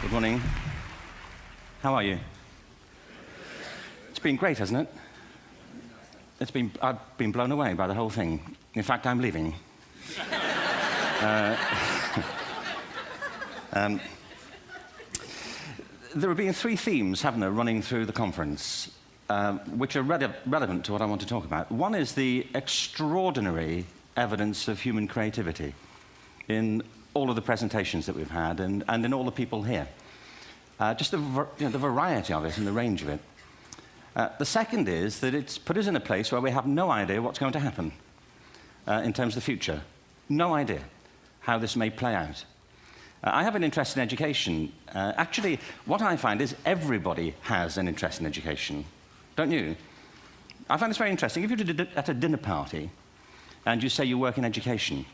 Good morning. How are you? It's been great, hasn't it? I've been blown away by the whole thing. In fact, I'm leaving. There have been three themes, haven't there, running through the conference, which are relevant to what I want to talk about. One is the extraordinary evidence of human creativity in all of the presentations that we've had and in all the people here. Just the variety of it and the range of it. The second is that it's put us in a place where we have no idea what's going to happen in terms of the future. No idea how this may play out. I have an interest in education. Actually, what I find is everybody has an interest in education. Don't you? I find this very interesting. If you're at a dinner party and you say you work in education,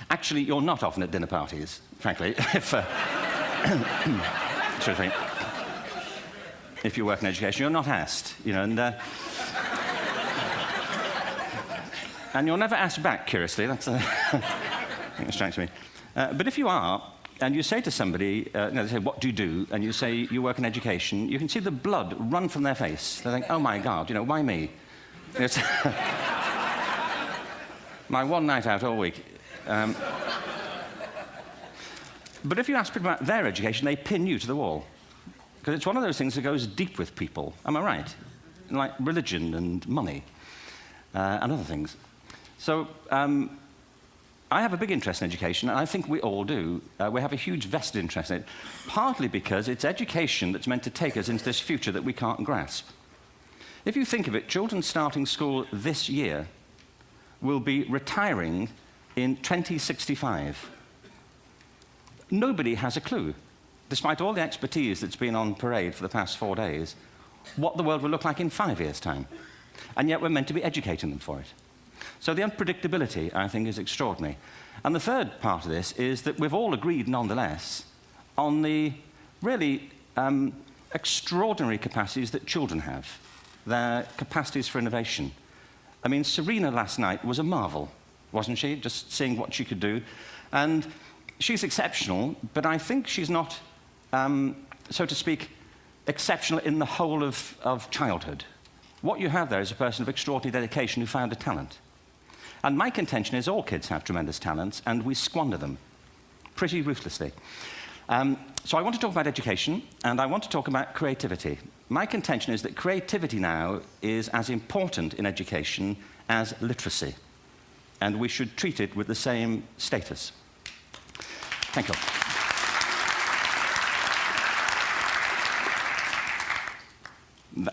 actually, you're not often at dinner parties, frankly, if you work in education. You're not asked, and you're never asked back, curiously. That's I think that strikes me. But if you are, and you say to somebody, they say, what do you do? And you say, you work in education, you can see the blood run from their face. They think, oh my God, why me? It's my one night out all week. But if you ask people about their education, they pin you to the wall. Because it's one of those things that goes deep with people. Am I right? Like religion and money and other things. So I have a big interest in education, and I think we all do. We have a huge vested interest in it, partly because it's education that's meant to take us into this future that we can't grasp. If you think of it, children starting school this year will be retiring in 2065. Nobody has a clue, despite all the expertise that's been on parade for the past 4 days, what the world will look like in 5 years' time. And yet we're meant to be educating them for it. So the unpredictability, I think, is extraordinary. And the third part of this is that we've all agreed, nonetheless, on the really extraordinary capacities that children have, their capacities for innovation. I mean, Serena last night was a marvel, wasn't she? Just seeing what she could do. And she's exceptional, but I think she's not, so to speak, exceptional in the whole of childhood. What you have there is a person of extraordinary dedication who found a talent. And my contention is all kids have tremendous talents, and we squander them pretty ruthlessly. So I want to talk about education, and I want to talk about creativity. My contention is that creativity now is as important in education as literacy, and we should treat it with the same status. Thank you.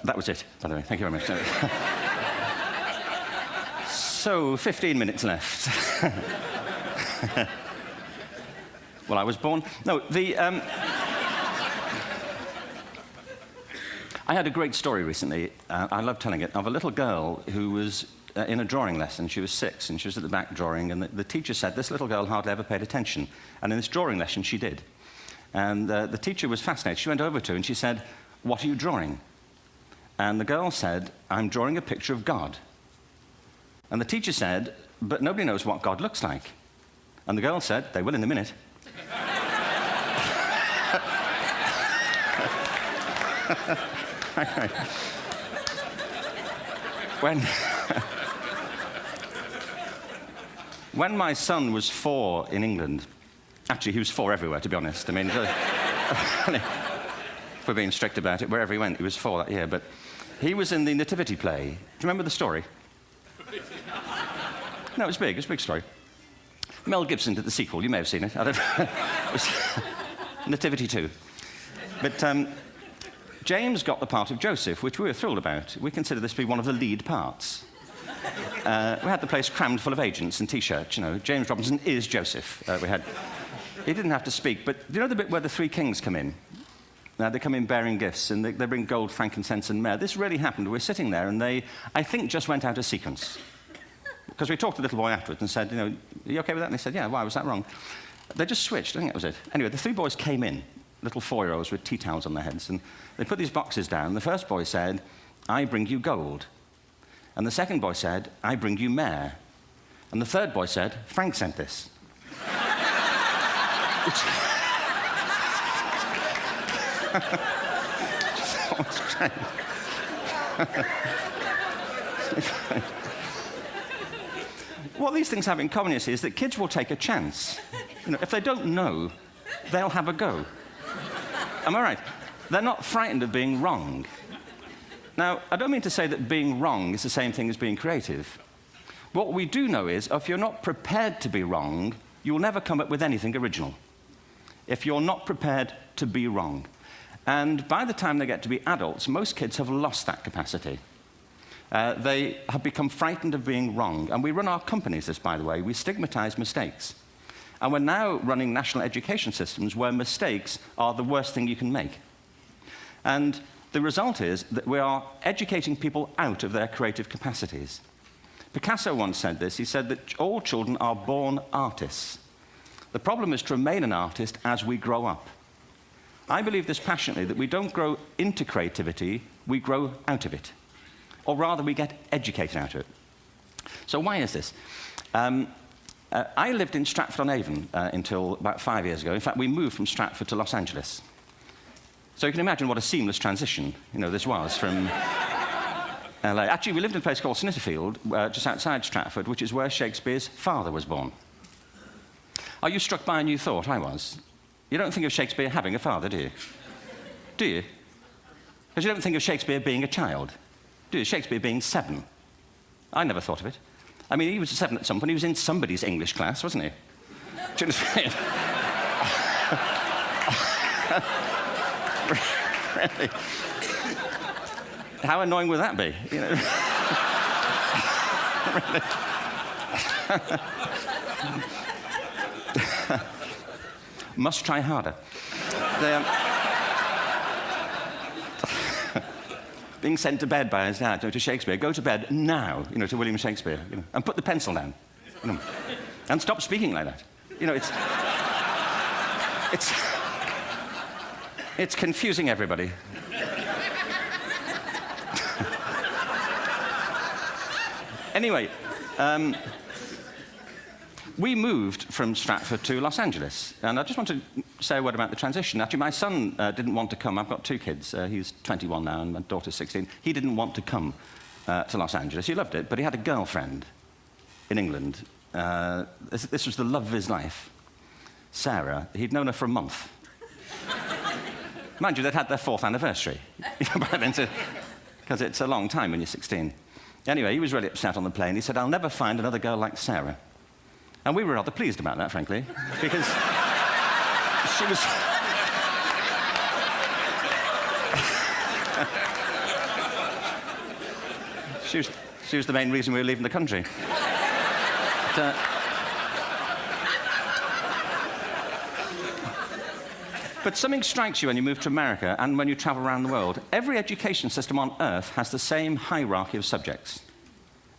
That was it, by the way. Thank you very much. So, 15 minutes left. Well, I was born... No, I had a great story recently, I love telling it, of a little girl who was in a drawing lesson. She was 6, and she was at the back drawing, and the teacher said this little girl hardly ever paid attention. And in this drawing lesson, she did. And the teacher was fascinated. She went over to her and she said, "What are you drawing?" And the girl said, "I'm drawing a picture of God." And the teacher said, "But nobody knows what God looks like." And the girl said, "They will in a minute." When my son was 4 in England, actually he was 4 everywhere, to be honest. I mean, if we're being strict about it, wherever he went, he was 4 that year. But he was in the Nativity play. Do you remember the story? No, it was big. It was a big story. Mel Gibson did the sequel. You may have seen it. I don't know. It was Nativity 2. But James got the part of Joseph, which we were thrilled about. We consider this to be one of the lead parts. We had the place crammed full of agents and T-shirts, James Robinson is Joseph. He didn't have to speak, but do you know the bit where the 3 kings come in? They come in bearing gifts, and they bring gold, frankincense, and myrrh. This really happened. We're sitting there, and they, I think, just went out of sequence. Because we talked to the little boy afterwards and said, "Are you okay with that?" And he said, "Yeah, why was that wrong?" They just switched. I think that was it. Anyway, the 3 boys came in, little 4-year-olds with tea towels on their heads, and they put these boxes down. The first boy said, "I bring you gold." And the second boy said, "I bring you myrrh." And the third boy said, "Frank sent this." What these things have in common, you see, is that kids will take a chance. If they don't know, they'll have a go. Am I right? They're not frightened of being wrong. Now, I don't mean to say that being wrong is the same thing as being creative. What we do know is, if you're not prepared to be wrong, you'll never come up with anything original. If you're not prepared to be wrong. And by the time they get to be adults, most kids have lost that capacity. They have become frightened of being wrong. And we run our companies this, by the way. We stigmatize mistakes. And we're now running national education systems where mistakes are the worst thing you can make. And the result is that we are educating people out of their creative capacities. Picasso once said this. He said that all children are born artists. The problem is to remain an artist as we grow up. I believe this passionately, that we don't grow into creativity, we grow out of it. Or rather, we get educated out of it. So why is this? I lived in Stratford-on-Avon until about 5 years ago. In fact, we moved from Stratford to Los Angeles. So you can imagine what a seamless transition this was from LA. Actually, we lived in a place called Snitterfield, just outside Stratford, which is where Shakespeare's father was born. Are you struck by a new thought? I was. You don't think of Shakespeare having a father, do you? Do you? Because you don't think of Shakespeare being a child. Do you? Shakespeare being 7. I never thought of it. I mean, he was 7 at some point. He was in somebody's English class, wasn't he? Do you understand? Really? How annoying would that be? Must try harder. Being sent to bed by his dad to Shakespeare. Go to bed now, to William Shakespeare, and put the pencil down, and stop speaking like that. It's confusing everybody. Anyway, we moved from Stratford to Los Angeles, and I just want to say a word about the transition. Actually, my son didn't want to come. I've got 2 kids. He's 21 now, and my daughter's 16. He didn't want to come to Los Angeles. He loved it, but he had a girlfriend in England. This was the love of his life, Sarah. He'd known her for a month. Mind you, they'd had their 4th anniversary, because it's a long time when you're 16. Anyway, he was really upset on the plane. He said, "I'll never find another girl like Sarah." And we were rather pleased about that, frankly, because she was... she was the main reason we were leaving the country. But something strikes you when you move to America and when you travel around the world. Every education system on Earth has the same hierarchy of subjects.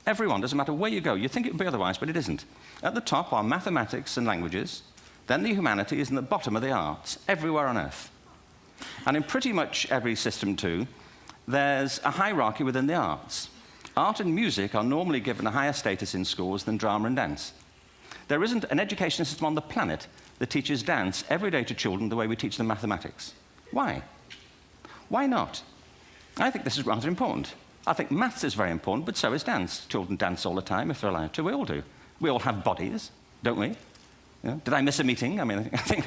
Everyone, doesn't matter where you go. You think it would be otherwise, but it isn't. At the top are mathematics and languages, then the humanities, and at the bottom are the arts, everywhere on Earth. And in pretty much every system, too, there's a hierarchy within the arts. Art and music are normally given a higher status in schools than drama and dance. There isn't an education system on the planet that teaches dance every day to children the way we teach them mathematics. Why? Why not? I think this is rather important. I think maths is very important, but so is dance. Children dance all the time if they're allowed to. We all do. We all have bodies, don't we? Did I miss a meeting? I mean, I think...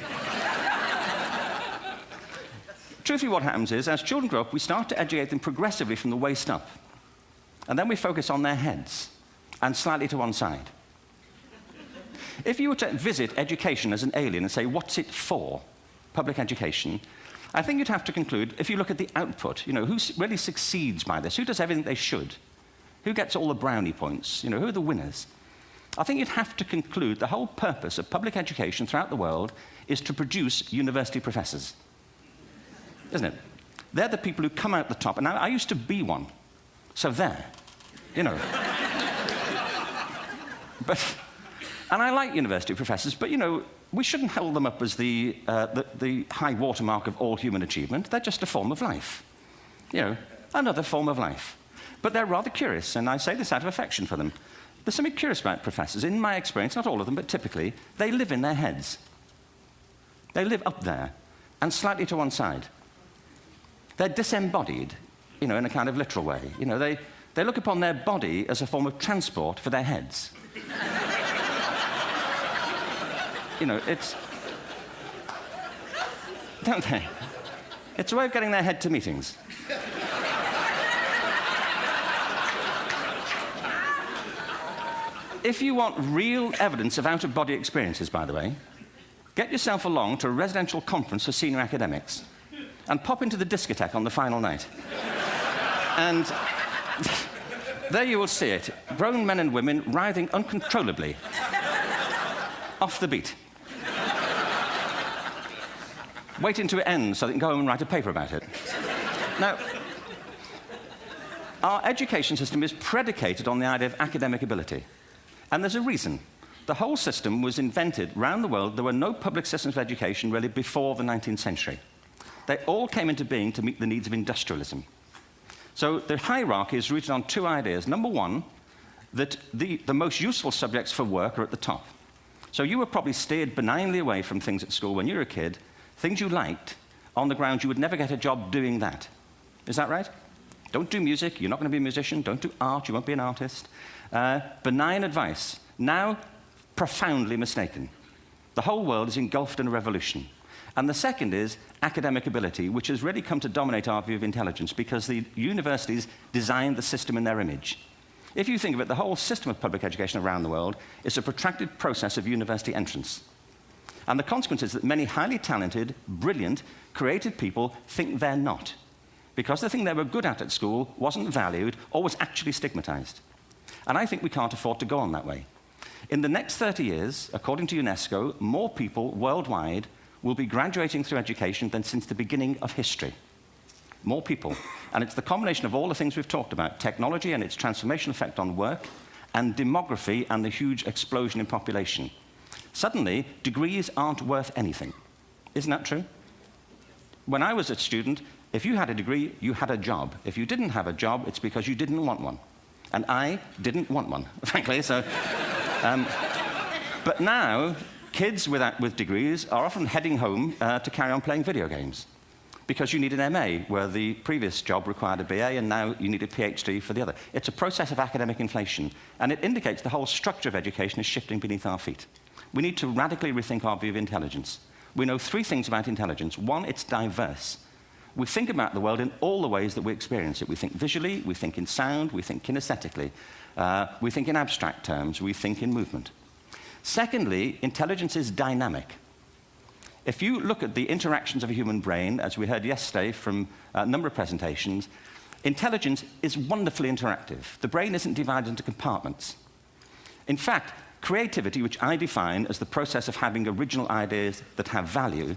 Truthfully, what happens is, as children grow up, we start to educate them progressively from the waist up. And then we focus on their heads, and slightly to one side. If you were to visit education as an alien and say, what's it for, public education, I think you'd have to conclude, if you look at the output, who really succeeds by this? Who does everything they should? Who gets all the brownie points? Who are the winners? I think you'd have to conclude the whole purpose of public education throughout the world is to produce university professors. Isn't it? They're the people who come out the top. And I used to be one. So there, But, and I like university professors, but, we shouldn't hold them up as the high watermark of all human achievement. They're just a form of life. Another form of life. But they're rather curious, and I say this out of affection for them. There's something curious about professors. In my experience, not all of them, but typically, they live in their heads. They live up there, and slightly to one side. They're disembodied, in a kind of literal way. They look upon their body as a form of transport for their heads. It's... Don't they? It's a way of getting their head to meetings. If you want real evidence of out-of-body experiences, by the way, get yourself along to a residential conference for senior academics and pop into the discotheque on the final night. And there you will see it, grown men and women writhing uncontrollably off the beat, waiting to end so they can go home and write a paper about it. Now, our education system is predicated on the idea of academic ability. And there's a reason. The whole system was invented around the world. There were no public systems of education really before the 19th century. They all came into being to meet the needs of industrialism. So the hierarchy is rooted on two ideas. Number one, that the most useful subjects for work are at the top. So you were probably steered benignly away from things at school when you were a kid, things you liked, on the grounds you would never get a job doing that. Is that right? Don't do music, you're not going to be a musician. Don't do art, you won't be an artist. Benign advice, now profoundly mistaken. The whole world is engulfed in a revolution. And the second is academic ability, which has really come to dominate our view of intelligence because the universities designed the system in their image. If you think of it, the whole system of public education around the world is a protracted process of university entrance. And the consequence is that many highly talented, brilliant, creative people think they're not, because the thing they were good at school wasn't valued or was actually stigmatized. And I think we can't afford to go on that way. In the next 30 years, according to UNESCO, more people worldwide will be graduating through education than since the beginning of history. More people. And it's the combination of all the things we've talked about, technology and its transformational effect on work, and demography and the huge explosion in population. Suddenly, degrees aren't worth anything. Isn't that true? When I was a student, if you had a degree, you had a job. If you didn't have a job, it's because you didn't want one. And I didn't want one, frankly. So, but now, kids with degrees are often heading home to carry on playing video games because you need an MA, where the previous job required a BA, and now you need a PhD for the other. It's a process of academic inflation, and it indicates the whole structure of education is shifting beneath our feet. We need to radically rethink our view of intelligence. We know three things about intelligence. One, it's diverse. We think about the world in all the ways that we experience it. We think visually, we think in sound, we think kinesthetically, we think in abstract terms, we think in movement. Secondly, intelligence is dynamic. If you look at the interactions of a human brain, as we heard yesterday from a number of presentations, intelligence is wonderfully interactive. The brain isn't divided into compartments. In fact, creativity, which I define as the process of having original ideas that have value,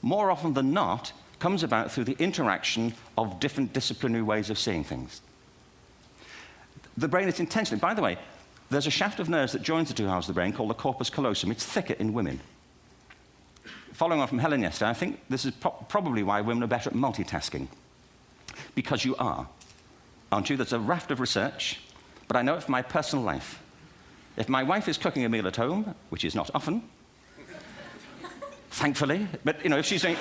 more often than not, comes about through the interaction of different disciplinary ways of seeing things. The brain is intentionally... By the way, there's a shaft of nerves that joins the two halves of the brain called the corpus callosum. It's thicker in women. Following on from Helen yesterday, I think this is probably why women are better at multitasking. Because you are, aren't you? There's a raft of research, but I know it from my personal life. If my wife is cooking a meal at home, which is not often, thankfully, but, if she's doing...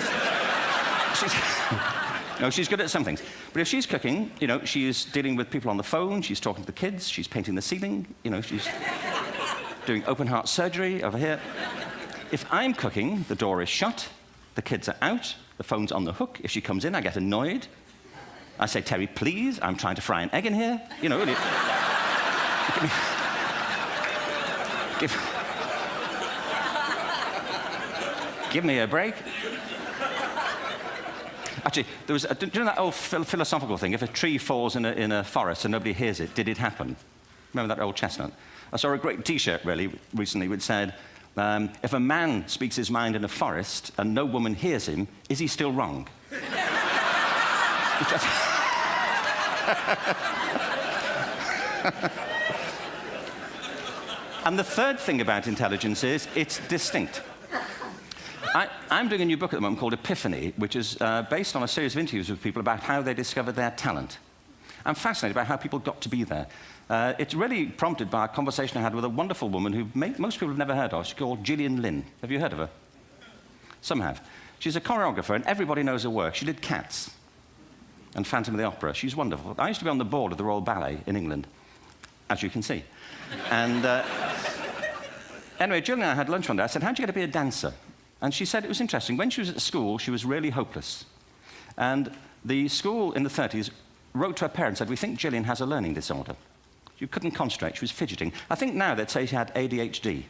she's good at some things. But if she's cooking, she's dealing with people on the phone, she's talking to the kids, she's painting the ceiling, she's doing open-heart surgery over here. If I'm cooking, the door is shut, the kids are out, the phone's on the hook. If she comes in, I get annoyed. I say, Terry, please, I'm trying to fry an egg in here. Give me a break. Actually, there was do you know that old philosophical thing? If a tree falls in a forest and nobody hears it, did it happen? Remember that old chestnut? I saw a great T-shirt recently which said, if a man speaks his mind in a forest and no woman hears him, is he still wrong? And the third thing about intelligence is it's distinct. I'm doing a new book at the moment called Epiphany, which is based on a series of interviews with people about how they discovered their talent. I'm fascinated by how people got to be there. It's really prompted by a conversation I had with a wonderful woman who most people have never heard of. She's called Gillian Lynn. Have you heard of her? Some have. She's a choreographer, and everybody knows her work. She did Cats. and Phantom of the Opera. She's wonderful. I used to be on the board of the Royal Ballet in England, as you can see. And anyway, Jill and I had lunch one day. I said, how'd you get to be a dancer? And she said it was interesting. When she was at school, she was really hopeless. And the school in the 30s wrote to her parents and said, we think Gillian has a learning disorder. She couldn't concentrate, she was fidgeting. I think now they'd say she had ADHD.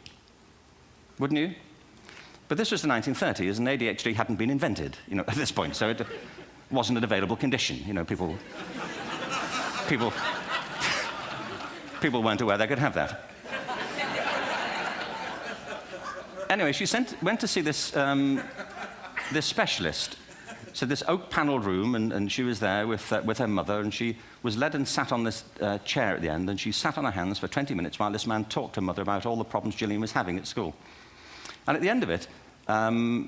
Wouldn't you? But this was the 1930s, and ADHD hadn't been invented, at this point, so it wasn't an available condition. People weren't aware they could have that. Anyway, she went to see this specialist. So this oak-panelled room, and she was there with her mother, and she was led and sat on this chair at the end, and she sat on her hands for 20 minutes while this man talked to her mother about all the problems Gillian was having at school. And at the end of it,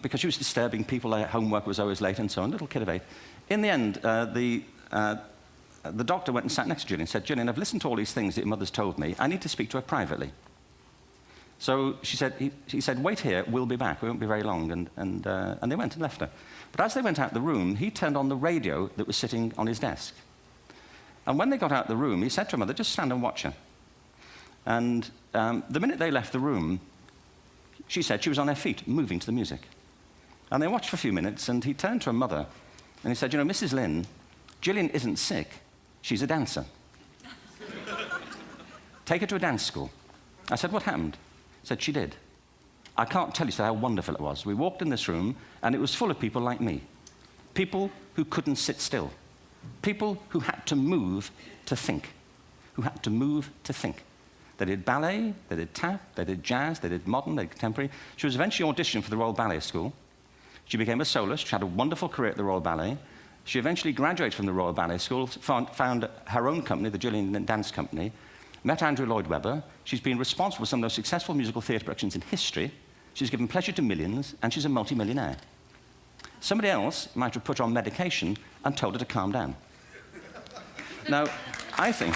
because she was disturbing people, her homework was always late and so on, little kid of 8, in the end, the doctor went and sat next to Gillian and said, Gillian, I've listened to all these things that your mother's told me. I need to speak to her privately. So he said, wait here, we'll be back. We won't be very long. And they went and left her. But as they went out the room, he turned on the radio that was sitting on his desk. And when they got out the room, he said to her mother, just stand and watch her. And the minute they left the room, she said she was on her feet, moving to the music. And they watched for a few minutes, and he turned to her mother, and he said, Mrs. Lynn, Gillian isn't sick. She's a dancer. Take her to a dance school. I said, what happened? He said, she did. I can't tell you how wonderful it was. We walked in this room, and it was full of people like me. People who couldn't sit still. People who had to move to think. Who had to move to think. They did ballet, they did tap, they did jazz, they did modern, they did contemporary. She was eventually auditioned for the Royal Ballet School. She became a soloist. She had a wonderful career at the Royal Ballet. She eventually graduated from the Royal Ballet School, found her own company, the Gillian Dance Company, met Andrew Lloyd Webber. She's been responsible for some of the most successful musical theatre productions in history. She's given pleasure to millions, and she's a multi-millionaire. Somebody else might have put her on medication and told her to calm down. Now, I think...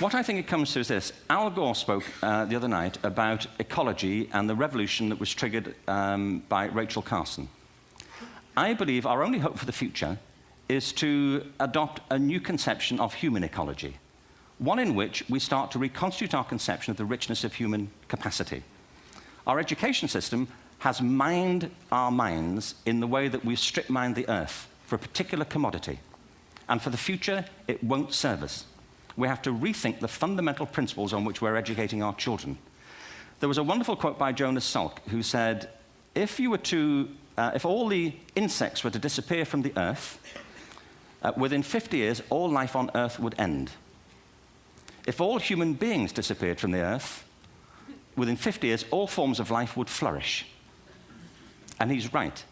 What I think it comes to is this. Al Gore spoke the other night about ecology and the revolution that was triggered by Rachel Carson. I believe our only hope for the future is to adopt a new conception of human ecology, one in which we start to reconstitute our conception of the richness of human capacity. Our education system has mined our minds in the way that we've strip-mined the earth for a particular commodity, and for the future, it won't serve us. We have to rethink the fundamental principles on which we're educating our children. There was a wonderful quote by Jonas Salk, who said, if all the insects were to disappear from the earth, within 50 years, all life on earth would end. If all human beings disappeared from the earth, within 50 years, all forms of life would flourish. And he's right.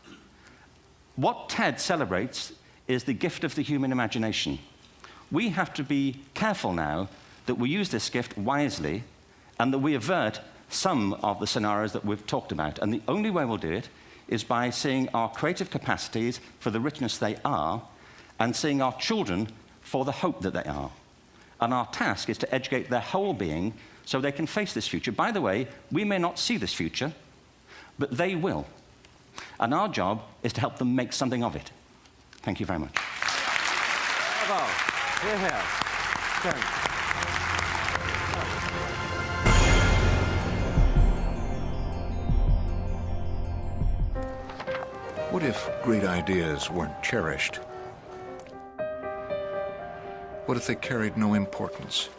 What Ted celebrates is the gift of the human imagination. We have to be careful now that we use this gift wisely and that we avert some of the scenarios that we've talked about. And the only way we'll do it is by seeing our creative capacities for the richness they are and seeing our children for the hope that they are. And our task is to educate their whole being so they can face this future. By the way, we may not see this future, but they will. And our job is to help them make something of it. Thank you very much. Bravo. Here. What if great ideas weren't cherished? What if they carried no importance?